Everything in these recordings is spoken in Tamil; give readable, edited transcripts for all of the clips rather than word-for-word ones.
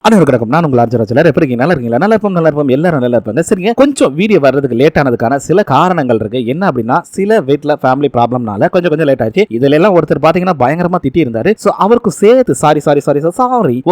அனைவருக்கும் நான் உங்கள் ஆர்ஜராஜல எப்படி நல்லா இருக்கீங்களா? நல்லா இருப்போம் எல்லாரும் நல்லா இருப்பாங்க. சரிங்க, கொஞ்சம் வீடியோ வர்றதுக்கு லேட் ஆனதுக்கான சில காரணங்கள் இருக்கு. என்ன அப்படின்னா, சில வீட்ல ஃபேமிலி ப்ராப்ளம்னால கொஞ்சம் லேட் ஆச்சு. இதுல எல்லாம் ஒருத்தர் பாத்தீங்கன்னா பயங்கரமா திட்டி இருந்தாரு. சோ அவருக்கு சேர்த்து சாரி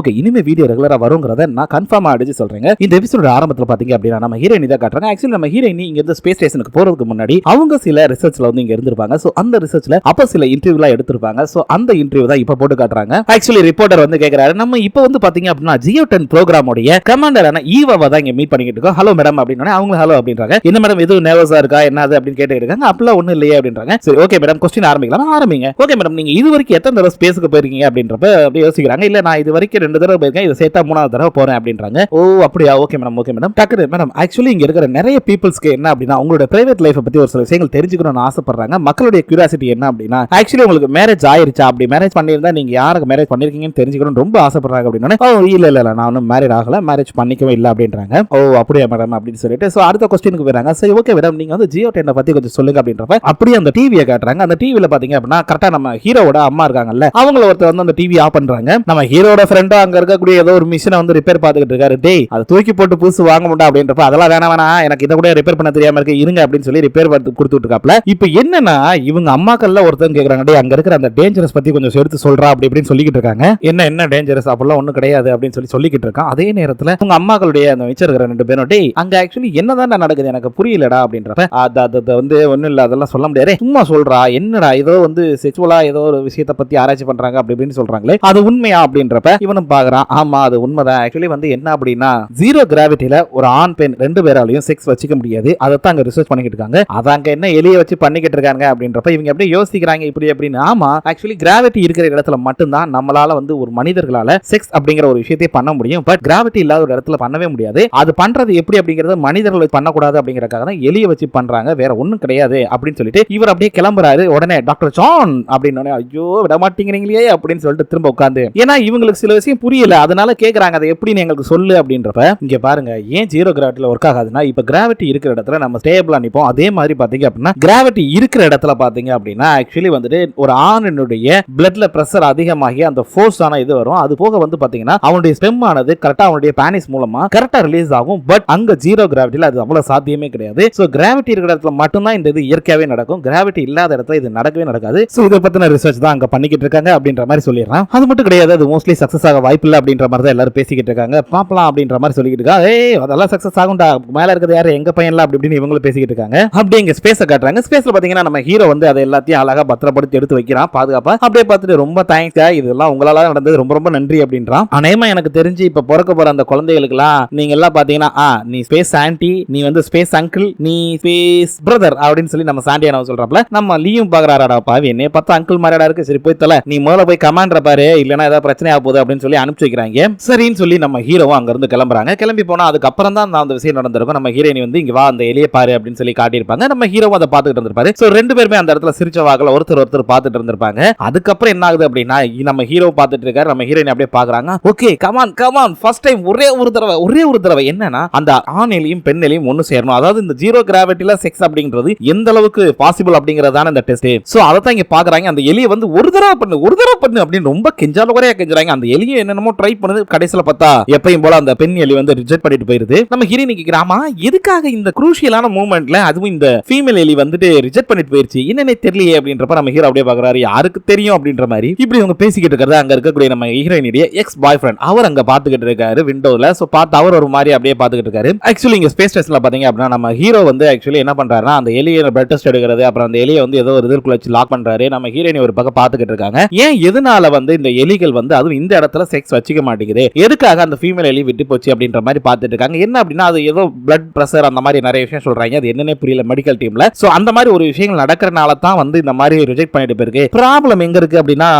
ஓகே, இனிமே வீடியோ ரெகுலரா வருங்கிறத நான் கன்ஃபார்மா அடிச்சு சொல்றேங்க. இந்த எபிசோட ஆரம்பத்துல பாத்தீங்க அப்படின்னா நம்ம ஹீரோயினி தான் காட்டுறாங்க. ஆக்சுவலி நம்ம ஹீரோயினி இங்க இருந்து ஸ்பேஸ் ஸ்டேஷனுக்கு போறதுக்கு முன்னாடி அவங்க சில ரிசர்ச்ல வந்து இங்க இருந்திருப்பாங்க. சோ அந்த ரிசர்ச்ல அப்ப சில இன்டர்வியூலாம் எடுத்திருப்பாங்க. சோ அந்த இன்டர்வியூ தான் இப்ப போட்டு காட்டுறாங்க. ஆக்சுவலி ரிப்போர்ட்டர் வந்து கேக்குறாரு, நம்ம இப்ப வந்து பாத்தீங்க அப்படின்னா ஜியோ10 ப்ரோக்ராமோட கமாண்டரான ஈவாவை தான் இங்க மீட் பண்ணிட்டு இருக்கோம். ஹலோ மேடம் அப்படின்னா அவங்க ஹலோ அப்படின்றாங்க. என்ன மேடம் எதுவும் நர்வஸா இருக்கா என்னது அப்படின்னு கேட்டு இருக்காங்க. அப்பலாம் ஒண்ணும் இல்லையே அப்படின்றாங்க. சரி ஓகே மேடம், கொஸ்டின் ஆரம்பிக்கலாம். ஆரம்பிங்க. ஓகே மேடம், நீங்க இது வரைக்கும் எத்தனை தடவை ஸ்பேஸ்க்கு போயிருக்கீங்க அப்படின்றப்ப அப்படியே யோசிக்கிறாங்க. இல்ல நான் இது வரைக்கும் 2 தடவை போயிருக்கேன், இதை சேர்த்தா 3வது தடவை போறேன் அப்படின்றாங்க. ஓ அப்படியா, ஓகே மேடம் டக்குனு மேடம் ஆக்சுவலி இங்க இருக்கிற நிறைய பீப்புள்ஸ்க்கு என்ன அப்படின்னா உங்களோட பிரைவேட் லைஃப் பத்தி ஒரு சில விஷயங்கள் தெரிஞ்சுக்கணும்னு ஆசைப்படுறாங்க. மக்களுடைய கியூரியாசிட்டி என்ன அப்படின்னா ஆக்சுவலி உங்களுக்கு மேரேஜ் ஆயிருச்சா, அப்படி மேரேஜ் பண்ணியிருந்தா நீங்க யாருக்கு மேரேஜ் பண்ணிருக்கீங்கன்னு தெரிஞ்சுக்கணும் ரொம்ப ஆசைப்படுறாங்க அப்படின்னா இல்ல நான் ஒன்றும் மேரேஜ் ஆகல, மேரேஜ் பண்ணிக்கவே இல்லை அப்படின்றாங்க. ஓ அப்படியா மேடம் அப்படின்னு சொல்லிட்டு சோ அடுத்த கொஸ்டினுக்கு போறாங்க. சரி ஓகே மேடம், நீங்க வந்து ஜியோ10 பத்தி கொஞ்சம் சொல்லுங்க அப்படின்றப்ப அப்படியே அந்த டிவியை காட்டுறாங்க. அந்த டிவில பாத்தீங்க அப்படின்னா கரெக்டா நம்ம ஹீரோவோட அம்மா இருக்காங்கல்ல, அவங்கள ஒருத்தர் வந்து அந்த டிவி ஆஃப் பண்றாங்க. நம்ம ஹீரோட ஃப்ரெண்டா அங்க இருக்கக்கூடிய ஏதோ ஒரு மிஷினை வந்து ரிப்பேர் பார்த்துக்கிட்டு இருக்காரு. டேய் அதை தூக்கி போட்டு புதுசு வாங்க முடியும் அப்படின்றப்ப அதெல்லாம் வேணாம் எனக்கு இதை கூட ரிப்பேர் பண்ண தெரியாம இருக்கு, இருங்க அப்படின்னு சொல்லி ரிப்பேர் பார்த்து கொடுத்துட்டு இருக்காப்ல. இப்போ என்னன்னா இவங்க அம்மாக்கள்ல ஒருத்தர் கேக்குறாங்க, டேய் அங்க இருக்கிற அந்த டேஞ்சரஸ் பத்தி கொஞ்சம் எடுத்து சொல்றா அப்படி இப்படின்னு சொல்லிக்கிட்டு இருக்காங்க. என்ன டேஞ்சரஸ் அப்படிலாம் ஒண்ணும் கிடையாது அப்படின்னு சொல்லிக்கிட்டு இருக்கான். அதே நேரத்துல உங்க அம்மாக்களுடைய அந்த மிச்சம் இருக்கிற 2 பேரும் டேய் அங்க ஆக்சுவலி என்னதான் நடக்குது எனக்கு புரியலடா அப்படின்றப்ப அது வந்து ஒண்ணும் இல்ல அதெல்லாம் சொல்ல முடியாது, சும்மா சொல்றா என்னடா ஏதோ வந்து செக்சுவலா ஏதோ ஒரு விஷயத்தை பத்தி ஆராய்ச்சி பண்றாங்க அப்படி இப்படின்னு சொல்றாங்களே, அது உண்மையா அப்படின்றப்ப இவனும் பாக்குறான். ஆமா அது உண்மைதான். ஆக்சுவலி வந்து என்ன அப்படின்னா ஜீரோ கிராவிட்டில ஒரு ஆண் பெண் 2 பேராலையும் செக்ஸ் வச்சுக்க முடியாது. அதைத்தான் அங்க ரிசர்ச் பண்ணிக்கிட்டு இருக்காங்க. அதாங்க என்ன எலியை வச்சு பண்ணிக்கிட்டு இருக்காங்க அப்படின்றப்ப இவங்க அப்படியே யோசிக்கிறாங்க இப்படி அப்படின்னு. ஆமா ஆக்சுவலி கிராவிட்டி இருக்கிற இடத்துல மட்டும்தான் நம்மளால வந்து ஒரு மனிதர்களால செக்ஸ் அப்படிங்கிற ஒரு விஷயத்தை பண்ண முடியும். பட் கிராவிட்டி இல்லாத ஒரு இடத்துல பண்ணவே முடியாது. அது பண்றது எப்படி அப்படிங்கறது மனிதர்கள் பண்ணக்கூடாது அப்படிங்கறதுக்காக தான் எலியை வச்சு பண்றாங்க, வேற ஒண்ணும் கிடையாது அப்படின்னு சொல்லிட்டு இவர் அப்படியே கிளம்புறாரு. உடனே டாக்டர் ஜான் அப்படின்னு ஐயோ விட மாட்டேங்கிறீங்களே அப்படின்னு சொல்லிட்டு திரும்ப உட்காந்து, ஏன்னா இவங்களுக்கு சில விஷயம் புரியல அதனால கேக்குறாங்க அதை எப்படி எங்களுக்கு சொல்லு அப்படின்றப்ப இங்க பாருங்க ஏன் ஜீரோ கிராவிட்டில ஒர்க் ஆகாதுன்னா இப்ப கிராவிட்டி இருக்கிற இடத்துல நம்ம ஸ்டேபிளா நிப்போம். அதே மாதிரி பாத்தீங்க அப்படின்னா கிராவிட்டி இருக்கிற இடத்துல பாத்தீங்க அப்படின்னா ஆக்சுவலி வந்துட்டு ஒரு ஆணினுடைய பிளட்ல பிரஷர் அதிகமாகி அந்த ஃபோர்ஸ் ஆன இது வரும். அது போக வந்து பாத்தீங்கன்னா அவனுடைய ஸ்டெம் ஆனது கரெக்டா அவனுடைய பானிஸ் மூலமா கரெக்டா ரிலீஸ் ஆகும். பட் அங்க ஜீரோ கிராவிட்டில அது அவ்வளவு சாத்தியமே கிடையாது. சோ கிராவிட்டி இருக்கிற இடத்துல மட்டும்தான் இந்த இது இயற்கையாவே நடக்கும். கிராவிட்டி இல்லாத இடத்துல இது நடக்கவே நடக்காது. சோ இத பத்தின ரிசர்ச் தான் அங்க பண்ணிக்கிட்டு இருக்காங்க அப்படின்ற மாதிரி சொல்லிடுறான். அது மட்டும் கிடையாது, அது மோஸ்ட்லி சக்சஸ் ஆக வாய்ப்பு இல்லை அப்படின்ற மாதிரி தான் எல்லாரும் பேசிக்கிட்டு இருக்காங்க. பாப்பலாம் அப்படின்ற மாதிரி சொல்லிக்கிட்டு இருக்காங்க. ஏய் அதெல்லாம் சக்சஸ் ஆகும்டா, மேல இருக்கிறது யாரு எங்க பையன்ல அப்படி இப்படின்னு இவங்களும் பேசிக்கிட்டு இருக்காங்க. அப்படியே இங்க ஸ்பேஸை காட்டுறாங்க. ஸ்பேஸ்ல பாத்தீங்கன்னா நம்ம ஹீரோ வந்து அதை எல்லாத்தையும் அழகா பத்திரப்படுத்தி எடுத்து வைக்கிறான் பாதுகாப்பா. அப்படியே பார்த்துட்டு ரொம்ப தேங்க்ஸ், இதெல்லாம் உங்களால நடந்தது ரொம்ப நன்றி அப்படின்றான். அநேகமா எனக்கு தெரிஞ்சு இப்ப பிறக்க போற அந்த குழந்தைகளுக்குலாம் நீங்க எல்லாம் பாத்தீங்கன்னா நீ ஸ்பேஸ் ஆன்டி, நீ வந்து ஸ்பேஸ் அங்கிள், நீ ஸ்பேஸ் பிரதர் அப்படின்னு சொல்லி நம்ம சாண்டியானோ சொல்றாப்ல. நம்ம லீயும் பாக்குறாடா பாவி என்னைய பார்த்தா அங்கிள் மாதிரிடா இருக்கு, சரி போய் தல நீ முதல்ல போய் கமாண்டர பாரு இல்லனா ஏதாவது பிரச்சனை ஆக போகுது அப்படின்னு சொல்லி அனுப்பிச்சு வைக்கிறாங்க. சரின்னு சொல்லி நம்ம ஹீரோவும் அங்க இருந்து கிளம்புறாங்க. கிளம்பி போனா அதுக்கப்புறம் தான் அந்த விஷயம் நடந்திருக்கும். நம்ம ஹீரோயினி வந்து இங்க வா அந்த எலியை பாரு அப்படின்னு சொல்லி காட்டியிருப்பாங்க. நம்ம ஹீரோவும் அதை பார்த்துட்டு இருந்திருப்பாரு. சோ 2 பேருமே அந்த இடத்துல சிரிச்ச வாக்குல ஒருத்தர் பார்த்துட்டு இருந்திருப்பாங்க. அதுக்கப்புறம் என்ன ஆகுது அப்படின்னா நம்ம ஹீரோ பார்த்துட்டு இருக்காரு, நம்ம ஹீரோயினி அப்படியே பாக்குறாங்க. ஓகே கமான் ஃபர்ஸ்ட் டைம் ஒரே ஒரு தடவை என்னன்னா அந்த ஆண் எலியும் பெண் எலியும் ஒன்னு சேரணும். அதாவது இந்த ஜீரோ கிராவிட்டில செக்ஸ் அப்படிங்கிறது எந்த அளவுக்கு பாசிபிள் அப்படிங்கறதான இந்த டெஸ்ட். சோ அதை தான் இங்க பாக்குறாங்க. அந்த எலியை வந்து ஒரு தடவை பண்ணு அப்படின்னு ரொம்ப கெஞ்சுறாங்க. அந்த எலியை என்னென்னமோ ட்ரை பண்ணுது. கடைசியில பார்த்தா எப்பயும் போல அந்த பெண் எலி வந்து ரிஜெக்ட் பண்ணிட்டு போயிருது. நம்ம ஹீரோயினி கேக்குறாமா எதுக்காக இந்த குரூஷியலான மூமெண்ட்ல அதுவும் இந்த ஃபீமேல் எலி வந்துட்டு ரிஜெக்ட் பண்ணிட்டு போயிருச்சு என்னன்னே தெரியலையே அப்படின்றப்ப நம்ம ஹீரோ அப்படியே பாக்குறாரு. யாருக்கு தெரியும் அப்படின்ற மாதிரி இப்படி இவங்க பேசிக்கிட்டு இருக்கிறது அங்க இருக்கக்கூடிய நம்ம ஹீரோயினுடைய எக்ஸ் பாய் ஃப்ரெண்ட் அவர் அங்க பாத்துக்கிட்டு இருக்காரு விண்டோல. சோ பார்த்து அவர் ஒரு மாதிரி அப்படியே பாத்துக்கிட்டு இருக்காரு. ஆக்சுவலி இங்க ஸ்பேஸ் ஸ்டேஷன்ல பாத்தீங்க அப்படின்னா நம்ம ஹீரோ வந்து ஆக்சுவலி என்ன பண்றாருன்னா அந்த எலியை பிளட் டெஸ்ட் எடுக்கிறது, அப்புறம் அந்த எலியை வந்து ஏதோ ஒரு இதுக்குள்ள வச்சு லாக் பண்றாரு. நம்ம ஹீரோயினி ஒரு பக்கம் பாத்துக்கிட்டு இருக்காங்க. ஏன் எதனால வந்து இந்த எலிகள் வந்து அதுவும் இந்த இடத்துல செக்ஸ் வச்சுக்க மாட்டேங்குது, எதுக்காக அந்த ஃபீமேல் எலி விட்டு போச்சு அப்படின்ற மாதிரி பாத்துட்டு இருக்காங்க. என்ன அப்படின்னா அது ஏதோ பிளட் பிரஷர் அந்த மாதிரி நிறைய விஷயம் சொல்றாங்க. அது என்னன்னே புரியல மெடிக்கல் டீம்ல. சோ அந்த மாதிரி ஒரு விஷயங்கள் நடக்கிறனால தான் வந்து இந்த மாதிரி ரிஜெக்ட் பண்ணிட்டு போயிருக்கு. ப்ராப்ளம் எங்க இருக்கு அப்படின்னா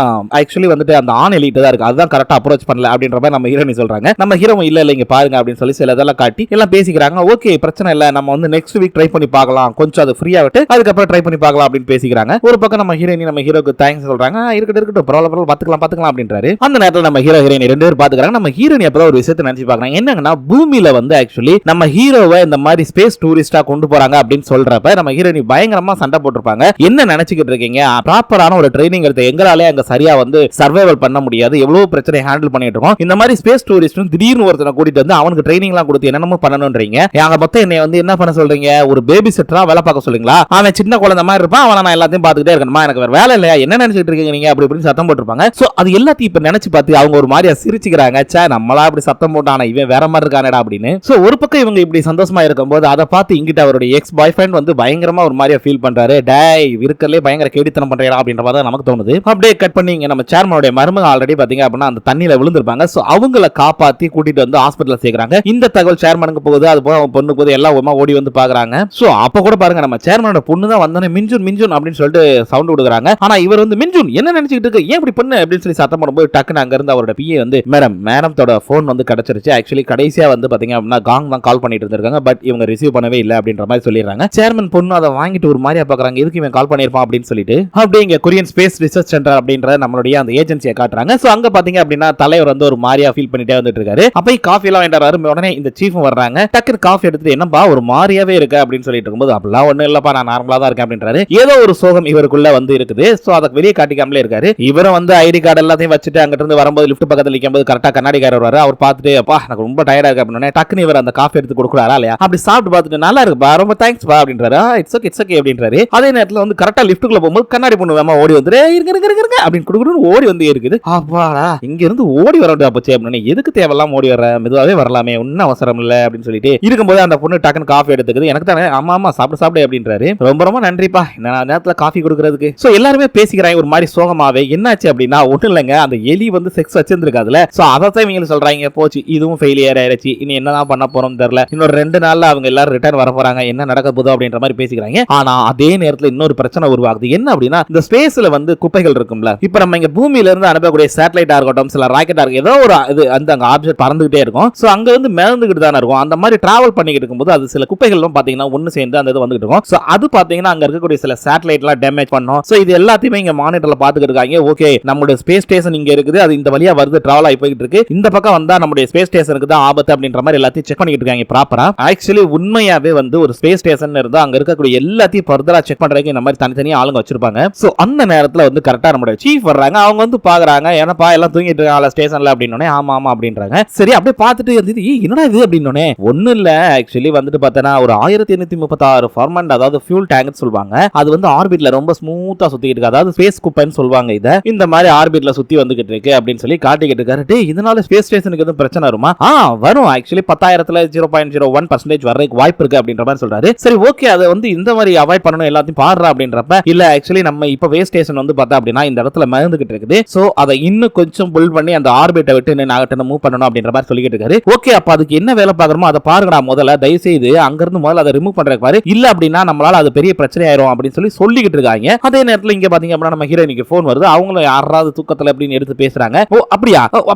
ஆக்சுவலி வந்துட்டு அந்த ஆண் எலிட்ட தான் இருக்கு, அதுதான் கரெக்டா அப்ரோச் பண்ணல அப்படின்ற மாதிரி நம்ம ஹீரோயினி சொல்றாங்க. நம்ம ஹீரோ இல்ல இங்க பாருங்க அப்படின்னு சொல்லி சில இதெல்லாம் காட்டி எல்லாம் பேசிக்கிறாங்க. ஓகே பிரச்சனை இல்ல, நம்ம வந்து நெக்ஸ்ட் வீக் ட்ரை பண்ணி பார்க்கலாம், கொஞ்சம் அது ஃப்ரீயா விட்டு அதுக்கப்புறம் ட்ரை பண்ணி பார்க்கலாம் அப்படின்னு பேசிக்கிறாங்க. ஒரு பக்கம் நம்ம ஹீரோயினி நம்ம ஹீரோக்கு தேங்க்ஸ் சொல்றாங்க. இருக்கட்டும் பரவாயில்ல பாத்துக்கலாம் அப்படின்றாரு. அந்த நேரத்துல நம்ம ஹீரோயினி 2 பேர் பாத்துக்கிறாங்க. நம்ம ஹீரோயினி அப்பதான் ஒரு விஷயத்தை நினைச்சு பாக்குறாங்க. என்னங்கன்னா பூமியில வந்து ஆக்சுவலி நம்ம ஹீரோவை இந்த மாதிரி ஸ்பேஸ் டூரிஸ்டா கொண்டு போறாங்க அப்படின்னு சொல்றப்ப நம்ம ஹீரோயினி பயங்கரமா சண்டை போட்டிருப்பாங்க. என்ன நினைச்சுக்கிட்டு இருக்கீங்க, ப்ராப்பரான ஒரு ட்ரைனிங் எடுத்து எங்களாலே அங்க சரியா வந்து சர்வைவல் பண்ண முடியாது, எவ்வளவு பிரச்சனை ஹேண்டில் பண்ணிட்டு இருக்கோம், இந்த மாதிரி ஸ்பேஸ் டூரிஸ்ட் திடீர்னு ஒருத்தனை கூட்டிட்டு வந்து அவனுக்கு ட்ரைனிங் எல்லாம் கொடுத்து என்னென்னமோ பண்ணணும்ன்றீங்க. எங்க மொத்தம் என்னை வந்து என்ன பண்ண சொல்றீங்க? ஒரு பேபி செட்டரா வேலை பார்க்க சொல்லுங்களா? அவன் சின்ன குழந்தை மாதிரி இருப்பான், அவனை நான் எல்லாத்தையும் பார்த்துட்டே இருக்கணுமா? எனக்கு வேற வேலை இல்லையா? என்ன நினைச்சிட்டு இருக்கீங்க நீங்க? அப்படி இப்படின்னு சத்தம் போட்டுருப்பாங்க. சோ அது எல்லாத்தையும் இப்ப நினைச்சு பார்த்து அவங்க ஒரு மாதிரியா சிரிச்சுக்கிறாங்க. சே, நம்மளா அப்படி சத்தம் போட்டானா, இவன் வேற மாதிரி இருக்கானடா அப்படின்னு. சோ ஒரு பக்கம் இவங்க இப்படி சந்தோஷமா இருக்கும்போது அதை பார்த்து இங்கிட்ட அவருடைய எக்ஸ் பாய் ஃப்ரெண்ட் வந்து பயங்கரமா ஒரு மாதிரியா ஃபீல் பண்றாரு. டேய், இருக்கறதுலே பயங்கர கேடித்தனம் பண்றீடா அப்படின்ற மாதிரி நமக்கு தோணுது. அப்படியே கட் பண்ணி இங்க நம்ம சேர்மனுடைய மருமக ஆல்ரெடி பாத்தீங்க அப்படின்னா அந்த தண்ணியில விழுந்திருப்பாங்க. சோ அவங்கள காப்பாத்தி கூட்டிட்டு வந்து ஹாஸ்பிடல்ல சேர்க்கறாங்க. இந்த தகவல் சேர்மனுக்கு போகுது, அது போக பொண்ணு போகுது, எல்லாம் ஒண்ணா ஓடி வந்து பாக்குறாங்க. சோ அப்ப கூட பாருங்க, நம்ம சேர்மனோட பொண்ணு தான் வந்தானே மிஞ்சுன் மிஞ்சுன் அப்படின்னு சொல்லிட்டு சவுண்ட் விடுறாங்க. ஆனா இவர் வந்து மிஞ்சுன் என்ன நினைச்சிட்டு இருக்கு, ஏன் இப்படி பண்ணு அப்படின்னு சொல்லி சத்தம் போடும்போது டக்குன்னு அங்க இருந்து அவரோட பிஏ வந்து மேடத்தோட போன் வந்து கிடைச்சிருச்சு. ஆக்சுவலி கடைசியா வந்து பாத்தீங்க அப்படின்னா காங் தான் கால் பண்ணிட்டு இருந்திருக்காங்க. பட் இவங்க ரிசீவ் பண்ணவே இல்லை அப்படின்ற மாதிரி சொல்லிடுறாங்க. சேர்மன் பொண்ணு அதை வாங்கிட்டு ஒரு மாதிரியா பாக்குறாங்க, எதுக்கு இவன் கால் பண்ணிருப்பான் அப்படின்னு சொல்லிட்டு அப்படியே இங்க கொரியன் ஸ்பேஸ் ரிசர்ச் சென்டர் அப்படின்ற நம்மளுடைய அந்த ஏஜென்சியை காட்டுறாங்க. சோ அங்க பாத்தீங்க அப்படின்னா தலைவர் வந்து ஒரு மாதிரியா ஃபீல் பண்ணிட்டே வந்துட்டு இருக்காரு. அப்ப காஃபி எல்லாம் வேண்டாரு. உடனே இந்த சீஃபும் வர்றாங்க. டக்குனு காஃபி எடுத்துட்டு என்னப்பா ஒரு மாதிரியாவே இருக்கு அப்படின்னு சொல்லிட்டு இருக்கும்போது அப்படிலாம் ஒண்ணும் இல்லப்பா, நான் நார்மலா தான் இருக்கேன் அப்படின்றாரு. ஏதோ ஒரு சோகம் இவருக்குள்ள வந்து இருக்குது. சோ அதுக்கு வெளியே காட்டிக்காமலே இருக்காரு. இவரும் வந்து ஐடி கார்டு எல்லாத்தையும் வச்சுட்டு அங்கிட்டு இருந்து வரும்போது லிஃப்ட் பக்கத்துல நிக்கும்போது கரெக்டா கண்ணாடிக்காரர் வருவாரு. அவர் பார்த்துட்டு அப்பா எனக்கு ரொம்ப டயர்டா இருக்கு அப்படின்னு டக்குனு இவர் அந்த காஃபி எடுத்து கொடுக்குறாரா இல்லையா? அப்படி சாப்பிட்டு பார்த்துட்டு நல்லா இருக்குப்பா, ரொம்ப தேங்க்ஸ் பா அப்படின்றாரு. இட்ஸ் ஓகே அப்படின்றாரு. அதே நேரத்துல வந்து கரெக்டா லிஃப்ட்டுக்குள்ள போகும்போது கண்ணாடி பொண்ணு வேமா ஓடி வந்துரு, இருங்க அப்படின்னு குடுக்குறன்னு ஓடி வந்து இருக்குது. அப்பாடா, இங்க இருந்து ஓடி வரடா போச்சு அப்படின்னு. எதுக்கு தேவலாம் ஓடி வர, மெதுவாவே வரலாமே, ஒன்னும் அவசரம் இல்ல அப்படின்னு சொல்லிட்டு இருக்கும்போது அந்த பொண்ணு டக்குனு காஃபி எடுத்துக்குது. எனக்கு தானே, ஆமா சாப்பிடு அப்படின்றாரு. ரொம்ப நன்றிப்பா இந்த நேரத்துல காஃபி கொடுக்கறதுக்கு. சோ எல்லாருமே பேசிக்கிறாங்க ஒரு மாதிரி சோகமாவே. என்னாச்சு அப்படின்னா ஒண்ணு இல்லைங்க, அந்த எலி வந்து செக்ஸ் வச்சிருந்திருக்காதுல. சோ அதான் இவங்க சொல்றாங்க, போச்சு இதுவும் ஃபெயிலியர் ஆயிருச்சு, இனி என்னதான் பண்ண போறோம் தெரியல, இன்னொரு 2 நாள்ல அவங்க எல்லாரும் ரிட்டர்ன் வர போறாங்க, என்ன நடக்க போதோ அப்படின்ற மாதிரி பேசிக்கிறாங்க. ஆனா அதே நேரத்துல இன்னொரு பிரச்சனை உருவாகுது. என்ன அப்படின்னா இந்த ஸ்பேஸ்ல வந்து குப்பைகள் இருக்கும்ல, இப்ப நம்ம இங்க பூமியில இருந்து அனுப்பக்கூடிய சேட்டலைட்டா இருக்கட்டும், சில ராக்கெட்டா இருக்கும், ஏதோ ஒரு இது அந்த அங்க ஆப்ஜெக்ட் பறந்துகிட்டே இருக்கும். சோ அங்க வந்து மிதந்துகிட்டு தானே இருக்கும். அந்த மாதிரி டிராவல் பண்ணிட்டு இருக்கும்போது அது சில குப்பைகளும் பாத்தீங்கன்னா ஒன்னு சேர்ந்து அந்த இது வந்துட்டு இருக்கும். சோ அது பாத்தீங்கன்னா அங்க இருக்கக்கூடிய சில சேட்டலைட் எல்லாம் டேமேஜ் பண்ணும். சோ இது எல்லாத்தையுமே இங்க மானிட்டர்ல பாத்துக்கிட்டு இருக்காங்க. ஓகே, நம்மளுடைய ஸ்பேஸ் ஸ்டேஷன் இங்க இருக்குது, அது இந்த வழியா வருது, டிராவல் ஆகி போயிட்டு இருக்கு, இந்த பக்கம் வந்தா நம்மளுடைய ஸ்பேஸ் ஸ்டேஷனுக்கு தான் ஆபத்து அப்படின்ற மாதிரி எல்லாத்தையும் செக் பண்ணிட்டு இருக்காங்க ப்ராப்பரா. ஆக்சுவலி உண்மையாவே வந்து ஒரு ஸ்பேஸ் ஸ்டேஷன் இருந்தா அங்க இருக்கக்கூடிய எல்லாத்தையும் ஃபர்தரா செக் பண்றதுக்கு இந்த மாதிரி தனித்தனியா ஆளுங்க வச்சிருப்பாங்க. சோ அந்த நேரத்துல வந்து கரெக்டா நம்மளுடைய சீஃப் வர்றாங்க. அவங்க வந்து பாக்குறாங்க, ஏன்னா எல்லாம் தூங்கிட்டு இருக்காங்க ஸ்டேஷன்ல அப்படின்னோனே ஆமா அப்படின்றாங்க. சரி அப்படியே பார்த்துட்டு என்னடா இது அப்படின்னோனே ஒண்ணு இல்ல, ஆக்சுவலி வந்துட்டு பார்த்தனா ஒரு 1836 ஃபார்மண்ட், அதாவது ஃபியூல் டேங்க் சொல்லுவாங்க, அது வந்து ஆர்பிட்ல ரொம்ப ஸ்மூத்தா சுத்திட்டு இருக்கு, அதாவது ஸ்பேஸ் குப்பைன்னு சொல்லுவாங்க. இத இந்த மாதிரி ஆர்பிட்ல சுத்தி வந்துகிட்டு இருக்கு அப்படின்னு சொல்லி காட்டிக்கிட்டு இருக்காரு. டேய், இதனால ஸ்பேஸ் ஸ்டேஷனுக்கு எதுவும் பிரச்சனை வருமா? வரும், ஆக்சுவலி 10,000ல 0.01% வர்றதுக்கு வாய்ப்பு இருக்கு அப்படின்ற மாதிரி சொல்றாரு. சரி ஓகே, அதை வந்து இந்த மாதிரி அவாய்ட் பண்ணணும் எல்லாத்தையும் பாடுறா அப்படின்றப்ப இல்ல, ஆக்சுவலி நம்ம இப்ப வேஸ்ட் ஸ்டேஷன் வந்து பார்த்தா அப்படின்னா இந்த இடத்துல மறந்துகிட்டு இருக்குது. சோ அதை இன்னும் கொஞ்சம் புல் பண்ணி அந்த ஆர்பிட்டை விட்டு நாகட்டன மூவ் பண்ணணும் அப்படின்ற மாதிரி சொல்லிட்டு இருக்காரு. ஓகே, அப்ப அதுக்கு என்ன வேலை பார்க்கணுமோ அதை பாருங்கடா முதல்ல, தயவு செய்து அங்க இருந்து முதல்ல அதை ரிமூவ் பண்றதுக்கு பாரு, இல்ல அப்படின்னா நம்மளால அது பெரிய பிரச்சனை ஆயிரும் அப்படின்னு சொல்லிக்கிட்டு இருக்காங்க. அதே நேரத்துல இங்க பாத்தீங்க அப்படின்னா நம்ம ஹீரோயினுக்கு போன் வருது. அவங்களும் யாராவது தூக்கத்துல அப்படின்னு எடுத்து பேசுறாங்க. ஓ அப்படியா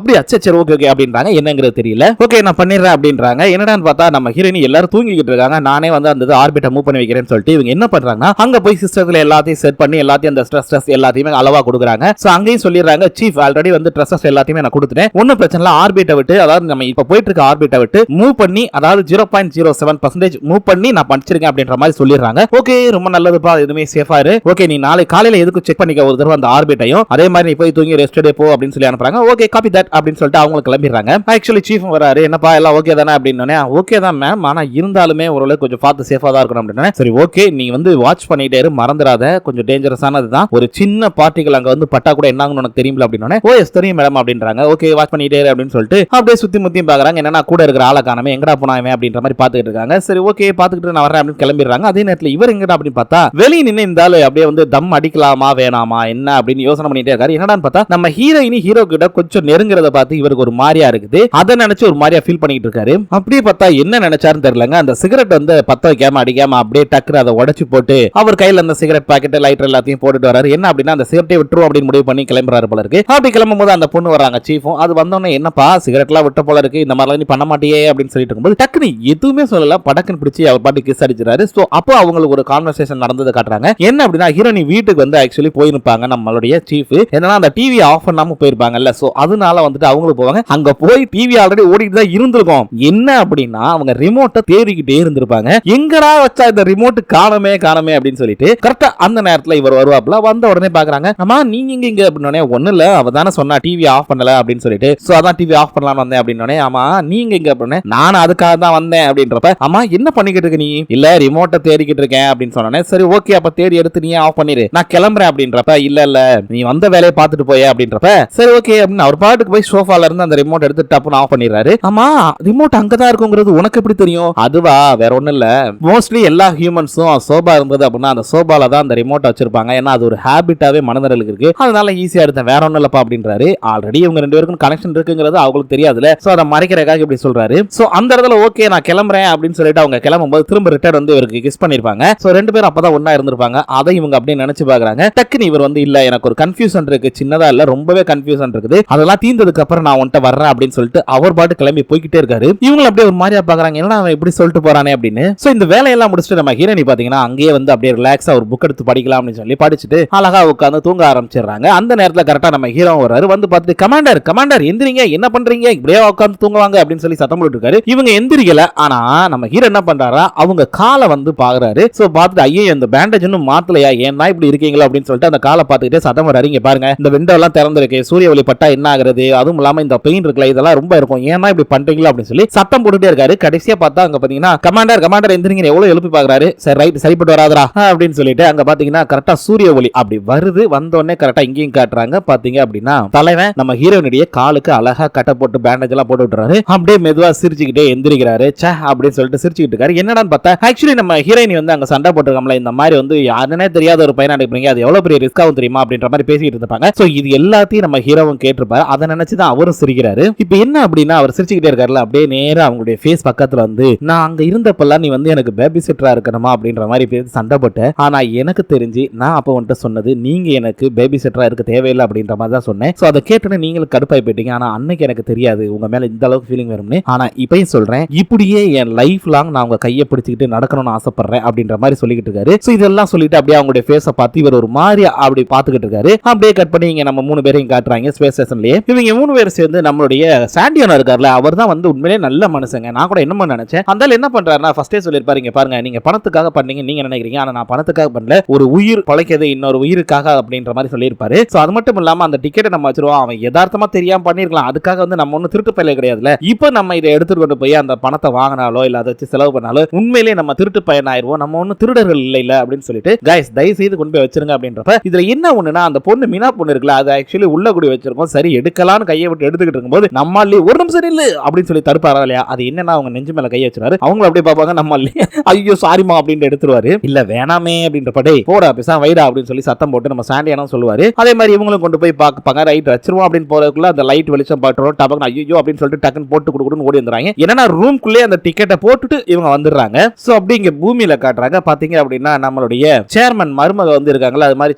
சரி ஓகே அப்படின்றாங்க. என்னங்கிறது தெரியல. ஓகே நான் பண்ணிடுறேன் அப்படின்றாங்க. என்னடான்னு பார்த்தா நம்ம ஹீரோயின் எல்லாரும் தூங்கிக்கிட்டு இருக்காங்க. நானே வந்து அந்த ஆர்பிட்டை மூவ் பண்ணி வைக்கிறேன்னு சொல்லிட்டு இவங்க என்ன பண்றாங்கன்னா அங்க போய் சிஸ்டத்துல எல்லாத்தையும் செட் பண்ணி எல்லாத்தையும் அந்த ஸ்ட்ரெஸ் எல்லாத்தையுமே அளவா கொடுக்குறாங்க. சோ அங்கேயும் சொல்லிடுறாங்க, சீஃப் ஆல்ரெடி வந்து ட்ரெஸ்ஸஸ் எல்லாத்தையுமே நான் கொடுத்துட்டேன், ஒன்னும் பிரச்சனை இல்ல, ஆர்பிட்டை விட்டு, அதாவது நம்ம இப்ப போயிட்டு இருக்க ஆர்பிட்டை விட்டு மூவ் பண்ணி, அதாவது 0.07% மூவ் பண்ணி நான் படிச்சிருக்கேன் அப்படின்ற மாதிரி சொல்லிடுறாங்க. ஓகே ரொம்ப நல்லதுப்பா, எதுவுமே சேஃபா இரு. ஓகே நீ நாளை காலையில எதுக்கு செக் பண்ணிக்க ஒரு தடவை அந்த ஆர்பிட்டையும், அதே மாதிரி நீ போய் தூங்கி ரெஸ்ட் டே போ அப்படின்னு சொல்லி அனுப்புறாங்க. ஓகே காப்பி தட் அப்படின்னு சொல்லிட்டு அவங்க கிளம்பிடுறாங்க. ஆக்சுவலி சீஃப் வராரு, என்னப்பா எல்லாம் ஓகே தானே அப்படின்னு. ஓகே தான் மேம், ஆனா இருந்தாலுமே ஓரளவுக்கு கொஞ்சம் பார்த்து சேஃபா தான் இருக்கணும் அப்படின்னு. சரி ஓகே, நீ வந்து வாட்ச் பண்ணிட்டே இரு, மறந்துடாத, கொஞ்சம் டேஞ்சரஸானது தான், ஒரு சின்ன பார்ட்டிகல் அங்க வந்து பட்டா கூட என்னாங்கன்னு உனக்கு தெரியுமில்ல அப்படின்னு. ஓ எஸ் தெரியும் மேடம் அப்படின்றாங்க. ஓகே வாட்ச் பண்ணிட்டே இரு அப்படின்னு சொல்லிட்டு அப்படியே சுத்தி முத்தியும் பாக்குறாங்க. என்னன்னா கூட இருக்கிற ஆளை காணாம, எங்கடா போனாவே அப்படின்ற மாதிரி பாத்துக்கிட்டு இருக்காங்க. சரி ஓகே பாத்துக்கிட்டு நான் வரேன் அப்படின்னு கிளம்பிடுறாங்க. அதே நேரத்தில் இவர் எங்கடா அப்படின்னு பார்த்தா வெளியே நின்று இருந்தாலும் அப்படியே வந்து தம் அடிக்கலாமா வேணாமா என்ன அப்படின்னு யோசனை பண்ணிட்டே இருக்காரு. என்னடான்னு பார்த்தா நம்ம ஹீரோயினி ஹீரோ கிட்ட கொஞ்சம் நெருங்குறத பார்த்து இவருக்கு ஒரு மாதிரியா இருக்குது. அதை நினைச்சு ஒரு மாதிரியா ஃபீல் பண்ணிட்டு இருக்காரு. அப்படியே பார்த்தா என்ன நினைச்சாருன்னு தெரியலங்க, அந்த சிகரெட் வந்து பத்த வைக்காம அடிக்காம அப்படியே டக்குனு அதை உடைச்சு போட்டு அவர் கையில அந்த சிகரெட் பாக்கெட் லைட்டர் எல்லாத்தையும் போட்டுட்டு வராரு. என்ன அப்படின்னா அந்த சிகரெட்டை விட்டுரும் அப்படின்னு முடிவு பண்ணி கிளம்புறாரு போல இருக்கு. அப்படி கிளம்பும் போது அந்த பொண்ணு வராங்க சீஃபும். அது வந்தோடனே என்னப்பா சிகரெட் எல்லாம் விட்ட போல இருக்கு, இந்த மாதிரி நீ பண்ண மாட்டியே அப்படின்னு சொல்லிட்டு இருக்கும்போது டக்குனு எதுவுமே சொல்லல, படக்குன்னு பிடிச்சி அவர் பாட்டு கிஸ் அடிச்சிடாரு. சோ அப்போ அவங்களுக்கு ஒரு கான்வர்சேஷன் நடந்தது காட்டுறாங்க. என்ன அப்படின்னா ஹீரோனி வீட்டுக்கு வந்து ஆக்சுவலி போயிருப்பாங்க நம்மளுடைய சீஃப். என்னன்னா அந்த டிவி ஆஃப் பண்ணாம போயிருப்பாங்கல்ல, சோ அதனால வந்துட்டு அவங்களுக்கு போவாங்க. அங்க போய் டிவி ஆல்ரெடி ஓடிட்டு தான் இருந்திருக்கும். என்ன அப்படின்னா அவங்க ரிமோட்டை தேடிக்கிட்டே இருந்திருப்பாங்க. எங்கடா வச்சா இந்த ரிமோட் காணமே அப்படின்னு சொல்லிட்டு கரெக்டா அந்த நேரத்துல இவர் வருவாப்ல. வந்த உடனே பாக்குறாங்க, அம்மா நீங்க இங்க அப்படின்னே ஒண்ணு இல்ல, அவ தானே சொன்னா டிவி ஆஃப் பண்ணல அப்படின்னு சொல்லிட்டு. சோ அதான் டிவி ஆஃப் பண்ணலாம்னு வந்தேன் அப்படின்னே. ஆமா நீங்க இங்க அப்படின்னே. நானும் அதுக்காக தான் வந்தேன் அப்படின்றப்ப, ஆமா என்ன பண்ணிக்கிட்டு இருக்க நீ? இல்ல ரிமோட்டை தேடிக்கிட்டு இருக்கேன் அப்படின்னு சொன்னேன். சரி ஓகே அப்ப தேடி எடுத்து நீ ஆஃப் பண்ணிரு, நான் கிளம்புறேன் அப்படின்றப்ப, இல்ல நீ வந்த வேலையை பார்த்துட்டு போய அப்படின்றப்ப, சரி ஓகே அப்படின்னு அவர் பாட்டுக்கு போய் சோஃபால இருந்து அந்த ரிமோட் எடுத்து டப்புன்னு ஆஃப் பண்ணிடுறாரு. ஆமா ரிமோட் அங்கதான் இருக்குங்கிறது உனக்கு எப்படி தெரியும்? அதுவா வேற ஒண்ணும் இல்ல, மோஸ்ட்லி எல்லா ஹியூமன்ஸும் சோபா இருந்தது அப்படின்னா அந்த சோபால தான் அந்த ரிமோட் வச்சிருப்பாங்க. ஏன்னா அது ஒரு ஹேபிட்டாவே மனிதர்களுக்கு இருக்கு, அதனால ஈஸியா எடுத்தேன், வேற ஒண்ணும் இல்லப்பா அப்படின்றாரு. ஆல்ரெடி இவங்க ரெண்டு பேருக்கும் கனெக்ஷன் இருக்குங்கிறது அவங்களுக்கு தெரியாதுல, சோ அதை மறைக்கிறதுக்காக இப்படி சொல்றாரு. சோ அந்த இடத்துல ஓகே நான் கிளம்புறேன் அப்படின்னு சொல்லிட்டு அவங்க கிளம்பும்போது திரும்ப ரிட்டர்ன் வந்து இவருக்கு கிஸ் பண்ணிருப்பாங்க. சோ ரெண்டு பேரும் அப்பதான் ஒண்ணா இருந்திருப்பாங்க. அதை இவங்க அப்படியே நினைச்சு பாக்குறாங்க. டக்குன்னு இவர் வந்து இல்ல எனக்கு ஒரு கன்ஃபியூஷன் இருக்கு, சின்னதா இல்ல ரொம்பவே கன்ஃபியூஷன் இருக்குது, அதெல்லாம் தீர்ந்ததுக்கு அப்புறம் நான் உன்கிட்ட வர்றேன் அப்படின்னு சொல்லிட்டு அவர் பாட்டு கிளம்பி போய்கிட்டே இருக்காரு. இவங்க அப்படியே ஒரு மாதிரியா பாக்குறாங்க, என்னடா அவன் இப்படி சொல்லிட்டு போறானே அப்படின்னு. சோ இந்த வேலையெல்லாம் முடிச்சுட்டு நம்ம ஹீரோனி பாத்தீங்கன்னா அங்கேயே வந்து அப்படியே ரிலாக்ஸா ஒரு புக் எடுத்து படிக்கலாம் அப்படின்னு சொல்லி படிச்சுட்டு அழகா உட்கார்ந்து தூங்க ஆரம்பிச்சிடுறாங்க. அந்த நேரத்துல கரெக்டா நம்ம ஹீரோ வராரு. வந்து பார்த்துட்டு கமாண்டர் கமாண்டர் எந்திரிங்க, என்ன பண்றீங்க, இப்படியே உட்கார்ந்து தூங்குவாங்க அப்படின்னு சொல்லி சத்தம் போட்டு இருக்காரு. இவங்க எந்திரிக்கல. ஆனா நம்ம ஹீரோ என்ன பண்றாரா, அவங்க காலை வந்து பாக்குறாரு. சோ பார்த்துட்டு ஐயோ இந்த பேண்டேஜ் இன்னும் மாத்தலையா, ஏன்னா இப்படி இருக்கீங்களா அப்படின்னு சொல்லிட்டு அந்த காலை பார்த்துக்கிட்டே சத்தம் வராரு. இங்க பாருங்க இந்த விண்டோ எல்லாம் திறந்திருக்கு, சூரிய ஒளி பட்டா என்ன ஆகுறது, அதுவும் இல்லாம இந்த பெயின் இருக்குல்ல இதெல்லாம் ரொம்ப இருக்கும், ஏன்னா இப்படி பண்றீங்களா அப்படின்னு சொல்லி சத்தம் போட்டுட்டே இருக்காரு. கடைசியா பார்த்தா அங்க பாத்தீங்கன்னா கமாண்டர் கமாண்டர் எந்திரிங்க எவ்வளவு எழுப்பி பாக்குறாரு. சரி ரைட் சரிப்பட்டு வராதரா அப்படின்னு சொல்லிட்டு அங்க பாத்தீங்கன்னா கரெக்டா சூரிய ஒளி அப்படி வருது. வந்தோடனே கரெக்டா இங்கேயும் காட்டுறாங்க. பாத்தீங்க அப்படின்னா தலைவன் நம்ம ஹீரோனுடைய காலுக்கு அழகா கட்ட போட்டு பேண்டேஜ் எல்லாம் போட்டு விட்டுறாரு. அப்படியே மெதுவா சிரிச்சுக்கிட்டே எந்திரிக்கிறாரு. சே அப்படின்னு சொல்லிட்டு சிரிச்சுக்கிட்டு இருக்காரு. என்னடான்னு பார்த்தா ஆக்சுவலி நம்ம ஹீரோயினி வந்து அங்க சண்டை போட்டுருக்காங்களா, இந்த மாதிரி வந்து யாருன்னே தெரியாத ஒரு பையனை அனுப்புறீங்க, அது எவ்வளவு பெரிய ரிஸ்க் ஆகும் தெரியுமா அப்படின்ற மாதிரி பேசிட்டு இருப்பாங்க. சோ இது எல்லாத்தையும் நம்ம ஹீரோவும் கேட்டிருப்பாரு. அதை நினைச்சுதான் அவரும் சிரிக்கிறாரு. இப்போ என்ன அப்படின்னா அவர் சிரிச்சுக்கிட்டே இருக்காருல, அப்படியே நேரா அவங்களுடைய ஃபேஸ் பக்கத்துல வந்து நான் அங்க இருந்தப்பெல்லாம் நீ வந்து எனக்கு பேபி சிட்டரா இருக்கணுமா அப்படின்ற மாதிரி பேசி சண்டை போட்டு, ஆனா எனக்கு தெரிஞ்சு நான் அப்ப வந்துட்டு சொன்னது நீங்க எனக்கு பேபி சிட்டரா இருக்க தேவையில்லை அப்படின்ற மாதிரி தான் சொன்னேன். சோ அதை கேட்டோன்னே நீங்களும் கடுப்பாய் போயிட்டீங்க. ஆனா அன்னைக்கு எனக்கு தெரியாது உங்க மேல இந்த அளவுக்கு ஃபீலிங் வரும்னு. ஆனா இப்பயும் சொல்றேன், இப்படியே என் லைஃப் லாங் நான் உங்க கையை பிடிச்சிக்கிட்டு நடக்கணும்னு ஆசைப்படுறேன் அப்படின்ற மாதிரி சொல்லிக்கிட்டு இருக்காரு. சோ இதெல்லாம் சொல்லிட்டு அப்படியே அவங்களுடைய ஃபேஸை பார்த்து இவர் ஒரு மாதிரி அப்படி பாத்துக்கிட்டு இருக்காரு. அப்படியே கட் பண்ணி இங்க நம்ம மூணு பேரையும் காட்டுறாங்க ஸ்பேஸ் ஸ்டேஷன்லயே. இவங்க மூணு பேரும் சேர்ந்து நம்மளுடைய சாண்டியோனா இருக்கார்ல, அவர் தான் வந்து உண்மையிலேயே நல்ல மனுஷங்க. நான் கூட என்னமோ நினைச்சேன். அந்த என்ன பண்றாருன்னா ஃபர்ஸ்டே சொல்லிருப்பாரு, இங்க பாருங்க நீங்க பணத்துக்காக பண்ணீங்க நீங்க நினைக்கிறீங்க, ஆனா நான் பணத்துக்காக பண்ணல, ஒரு உயிர் பழைக்கிறது இன்னொரு உயிருக்காக அப்படின்ற மாதிரி சொல்லியிருப்பாரு. சோ அது மட்டும் இல்லாம அந்த டிக்கெட்டை நம்ம வச்சிருவோம், அவன் யதார்த்தமா தெரியாம பண்ணிருக்கலாம், அதுக்காக வந்து நம்ம ஒன்னும் திருட்டு பையல கிடையாதுல. இப்போ நம்ம இதை எடுத்துட்டு கொண்டு போய் அந்த பணத்தை வாங்கினாலோ இல்ல அதை வச்சு செலவு பண்ணாலோ உண்மையிலேயே நம்ம திருட்டு பையன் ஆயிருவோம், நம்ம ஒன்னும் திருடர்கள் இல்ல அப்படின்னு சொல்லிட்டு கைஸ் தயவு செய்து கொண்டு போய் வச்சிருங்க அப்படின்றப்ப இதுல என்ன ஒண்ணுனா அந்த பொண்ணு மீனா பொண்ணு இருக்குல்ல, அது ஆக்சுவலி உள்ள கூடி வச்சிருக்கோம். சரி எடுக்கலாம்னு கையை விட்டு எடுத்துக்கிட்டு இருக்கும்போது நம்மாலே ஒரு நிமிஷம் இல்ல அப்படின்னு சொல்லி தடுப்பாரா இல்லையா, அது என்னன்னா அவங்க நெஞ்சு மேல கை வச்சிருவாரு. அவங்க அப்படியே பாப்பாங்க, நம்மாலே ஐயோ சாரிமா அப்படின்னு எடுத்துருவாரு. இல்ல வேணாமே அப்படின்ற படே போடா பேசா வைடா அப்படின்னு சொல்லி சத்தம் போட்டு நம்ம சாண்டியானா சொல்லுவாரு. அதே மாதிரி இவங்களும் கொண்டு போய் பாப்பாங்க. ரைட் வச்சிருவோம் அப்படின்னு போறதுக்குள்ள அந்த லைட் வெளிச்சம் பாட்டுறோம் டபக்கு ஐயோ அப்படின்னு சொல்லிட்டு டக்குன்னு போட்டு கொடுக்குன்னு ஓடி வந்துறாங்க. என்னன்னா ரூம்குள்ளே அந்த டிக்கெட்டை போட்டுட்டு இவங்க வந்துடுறாங்க. சோ அப்படி இங்க பூமியில காட்டுறாங்க. பாத்தீங்க அப்படின்னா நம்மளுடைய சேர்மன் மருமக வந்து இருக்காங்களா, அது மாதிரி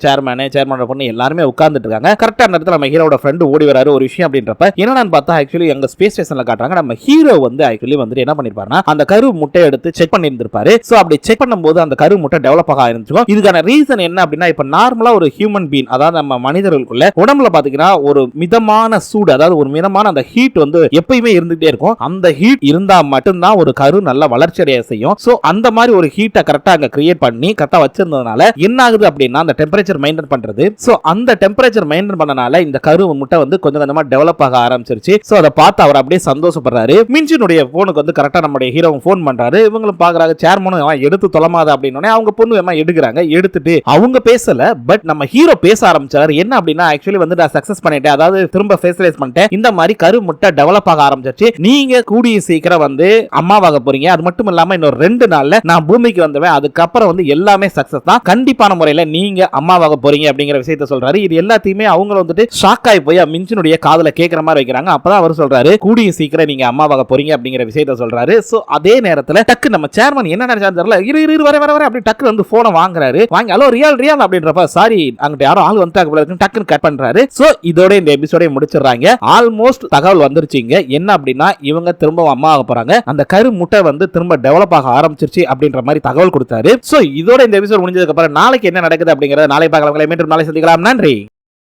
சேர்மனோட பொண்ணு எல்லாருமே உட்கார்ந்துட்டு இருக்காங்க. கரெக்டா அந்த இடத்துல நம்ம ஹீரோட ஃப்ரெண்ட் ஓடி வராரு ஒரு விஷயம் அப்படின்றப்ப என்னன்னு பார்த்தா ஆக்சுவலி அங்க ஸ்பேஸ் ஸ்டேஷன்ல காட்டுறாங்க. நம்ம ஹீரோ வந்து ஆக்சுவலி வந்து என்ன பண்ணிருப்பாருன்னா அந்த கரு முட்டையை எடுத்து செக் பண்ணியிருந்திருப்பாரு. சோ அப்படி செக் பண்ணும்போது அந்த கரு முட்டை டெவலப் ஆக ஆரம்பிச்சிருக்கும். இதுக்கான ரீசன் என்ன அப்படின்னா இப்ப நார்மலா ஒரு ஹியூமன் பீன் அதாவது நம்ம மனிதர்களுக்குள்ள உடம்புல பாத்தீங்கன்னா ஒரு மிதமான சூடு அதாவது ஒரு மிதமான அந்த ஹீட் வந்து எப்பயுமே இருந்துட்டே இருக்கும். அந்த ஹீட் இருந்தா மட்டும்தான் ஒரு கரு நல்ல வளர்ச்சி அடைய செய்யும். சோ அந்த மாதிரி ஒரு ஹீட்டை கரெக்டா அங்க கிரியேட் பண்ணி கரெக்டா வச்சிருந்ததுனால என்ன ஆகுது அப்படின்னா அந்த டெம்பரேச்சர் மெயின்டைன் பண்றது. சோ அந்த டெம்பரேச்சர் மெயின்டைன் பண்ணனால இந்த கரு முட்டை வந்து கொஞ்சம் கொஞ்சமா டெவலப் ஆக ஆரம்பிச்சிருச்சு. சோ அதை பார்த்து அவர் அப்படியே சந்தோஷப்படுறாரு. மின்சினுடைய போனுக்கு வந்து கரெக்டா நம்மளுடைய ஹீரோ போன் பண்றாரு. இவங்களும் பாக்குறாங்க சேர்மனும் எடுத்து தொலைமாத அப்படின்னு அவங்க பொண்ணு எடுக்கிறாங்க. எடுத்துட்டு அவங்க பேசல, பட் நம்ம ஹீரோ பேச ஆரம்பிச்சாரு. என்ன அப்படின்னா ஆக்சுவலி வந்து நான் சக்சஸ் பண்ணிட்டேன், அதாவது திரும்ப ஃபேஷியலைஸ் பண்ணிட்டேன், இந்த மாதிரி கரு முட்டை டெவலப் ஆக ஆரம்பிச்சிருச்சு, நீங்க கூடிய சீக்கிரம் வந்து அம்மாவாக போறீங்க, அது மட்டும் இல்லாம இன்னொரு 2 நாள்ல நான் பூமிக்கு வந்துவேன், அதுக்கப்புறம் வந்து எல்லாமே சக்சஸ் தான், கண்டிப்பான முறையில் நீங்க அம்மாவாக போறீங்க அப்படிங்கிற விஷயத்தை சொல்றாரு. இது எல்லாத்தையுமே அவங்க வந்துட்டு ஷாக் ஆகி போய் மின்சினுடைய காதுல கேட்கிற மாதிரி வைக்கிறாங்க. அப்பதான் அவர் சொல்றாரு கூடிய சீக்கிரம் நீங்க அம்மாவாக போறீங்க அப்படிங்கிற விஷயத்தை சொல்றாரு. சோ அதே நேரத்துல டக்கு நம்ம சேர்மன் என்ன நினைச்சாரு தெரியல, இரு வர அப்படி டக்கு வந்து போனை வாங்குறாரு. வாங்கி ஹலோ ரியால் அப்படின்றப்ப சாரி அங்கிட்ட யாரோ ஆள் வந்துட்டாங்க டக்குன்னு கட் பண்றாரு. சோ இதோட இந்த எபிசோட முடிச்சிடுறாங்க. ஆல்மோஸ்ட் தகவல் வந்துருச்சுங்க. என்ன அப்படின்னா இவங்க திரும்ப அம்மா ஆக போறாங்க, அந்த கரு முட்டை வந்து திரும்ப டெவலப் ஆக ஆரம்பிச்சிருச்சு அப்படின்ற மாதிரி தகவல் கொடுத்தாரு. சோ இதோட இந்த எபிசோட் முடிஞ்சதுக்கு அப்புறம் நாளைக்கு என்ன நடக்குது அப்படிங்கறத நாளை பார்க்கலாம். மீண்டும் நாளை சந்திக்கலாம். நன்றி.